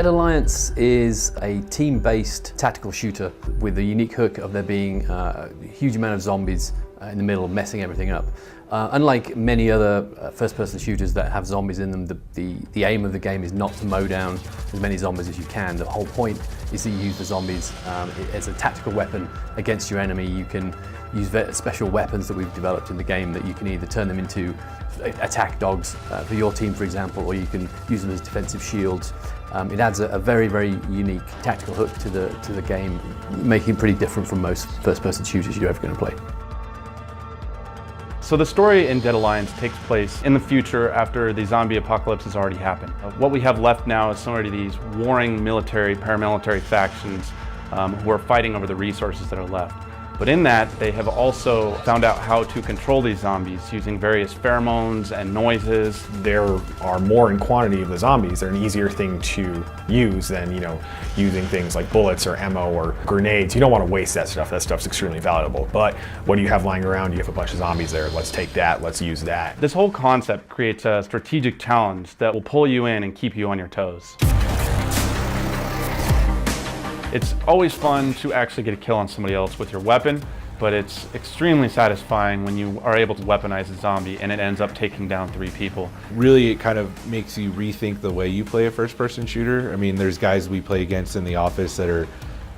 Dead Alliance is a team-based tactical shooter with the unique hook of there being a huge amount of zombies in the middle messing everything up. Unlike many other first-person shooters that have zombies in them, the aim of the game is not to mow down as many zombies as you can. The whole point is that you use the zombies as a tactical weapon against your enemy. You can use special weapons that we've developed in the game that you can either turn them into attack dogs for your team, for example, or you can use them as defensive shields. It adds a very, very unique tactical hook to the game, making it pretty different from most first-person shooters you're ever going to play. So the story in Dead Alliance takes place in the future after the zombie apocalypse has already happened. What we have left now is similar to these warring military, paramilitary factions who are fighting over the resources that are left. But in that, they have also found out how to control these zombies using various pheromones and noises. There are more in quantity of the zombies. They're an easier thing to use than, using things like bullets or ammo or grenades. You don't want to waste that stuff. That stuff's extremely valuable. But what do you have lying around? You have a bunch of zombies there. Let's take that. Let's use that. This whole concept creates a strategic challenge that will pull you in and keep you on your toes. It's always fun to actually get a kill on somebody else with your weapon, but it's extremely satisfying when you are able to weaponize a zombie and it ends up taking down 3 people. Really, it kind of makes you rethink the way you play a first-person shooter. I mean, there's guys we play against in the office that are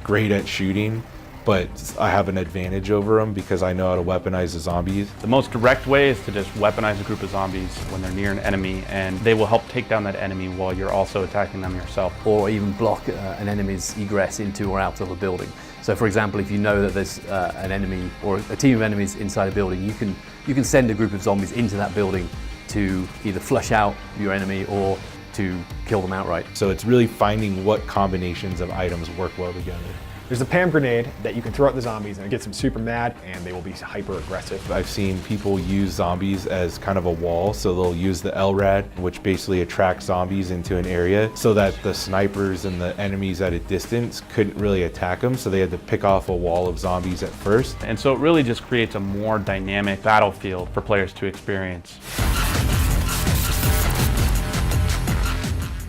great at shooting, but I have an advantage over them because I know how to weaponize the zombies. The most direct way is to just weaponize a group of zombies when they're near an enemy, and they will help take down that enemy while you're also attacking them yourself. Or even block an enemy's egress into or out of a building. So for example, if you know that there's an enemy or a team of enemies inside a building, you can send a group of zombies into that building to either flush out your enemy or to kill them outright. So it's really finding what combinations of items work well together. There's a PAM grenade that you can throw at the zombies and it gets them super mad and they will be hyper aggressive. I've seen people use zombies as kind of a wall, so they'll use the LRAD, which basically attracts zombies into an area so that the snipers and the enemies at a distance couldn't really attack them, so they had to pick off a wall of zombies at first. And so it really just creates a more dynamic battlefield for players to experience.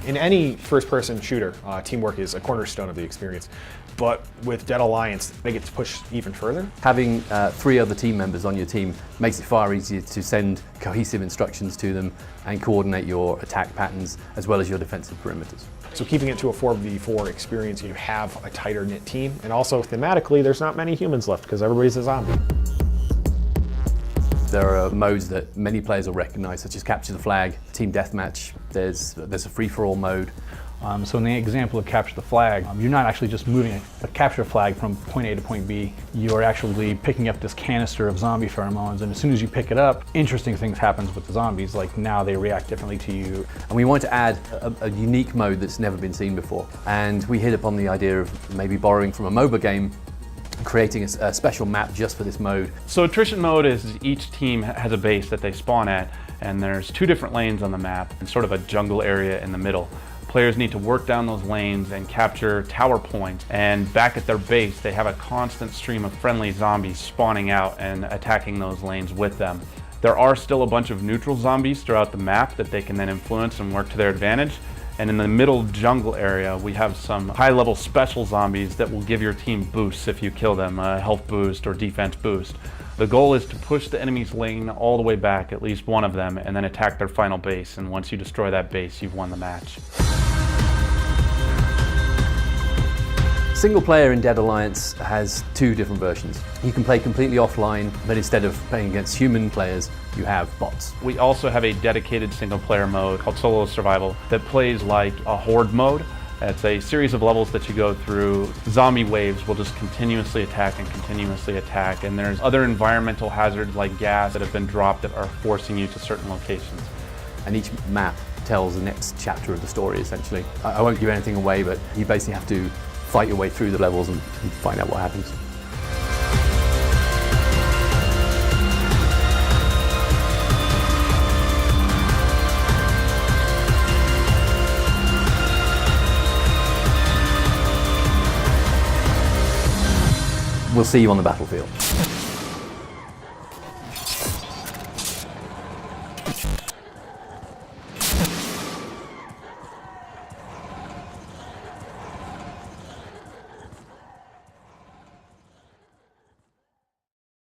In any first-person shooter, teamwork is a cornerstone of the experience. But with Dead Alliance, they get to push even further. Having 3 other team members on your team makes it far easier to send cohesive instructions to them and coordinate your attack patterns as well as your defensive perimeters. So keeping it to a 4v4 experience, you have a tighter knit team, and also thematically, there's not many humans left because everybody's a zombie. There are modes that many players will recognize, such as Capture the Flag, Team Deathmatch. There's a free-for-all mode. So in the example of Capture the Flag, you're not actually just moving a capture flag from point A to point B. You're actually picking up this canister of zombie pheromones, and as soon as you pick it up, interesting things happen with the zombies, like now they react differently to you. And we wanted to add a unique mode that's never been seen before. And we hit upon the idea of maybe borrowing from a MOBA game, creating a special map just for this mode. So attrition mode is each team has a base that they spawn at, and there's 2 different lanes on the map and sort of a jungle area in the middle. Players need to work down those lanes and capture tower points, and back at their base they have a constant stream of friendly zombies spawning out and attacking those lanes with them. There are still a bunch of neutral zombies throughout the map that they can then influence and work to their advantage. And in the middle jungle area, we have some high-level special zombies that will give your team boosts if you kill them, a health boost or defense boost. The goal is to push the enemy's lane all the way back, at least one of them, and then attack their final base. And once you destroy that base, you've won the match. Single player in Dead Alliance has 2 different versions. You can play completely offline, but instead of playing against human players, you have bots. We also have a dedicated single player mode called Solo Survival that plays like a horde mode. It's a series of levels that you go through. Zombie waves will just continuously attack and continuously attack, and there's other environmental hazards like gas that have been dropped that are forcing you to certain locations. And each map tells the next chapter of the story, essentially. I won't give anything away, but you basically have to fight your way through the levels and find out what happens. We'll see you on the battlefield.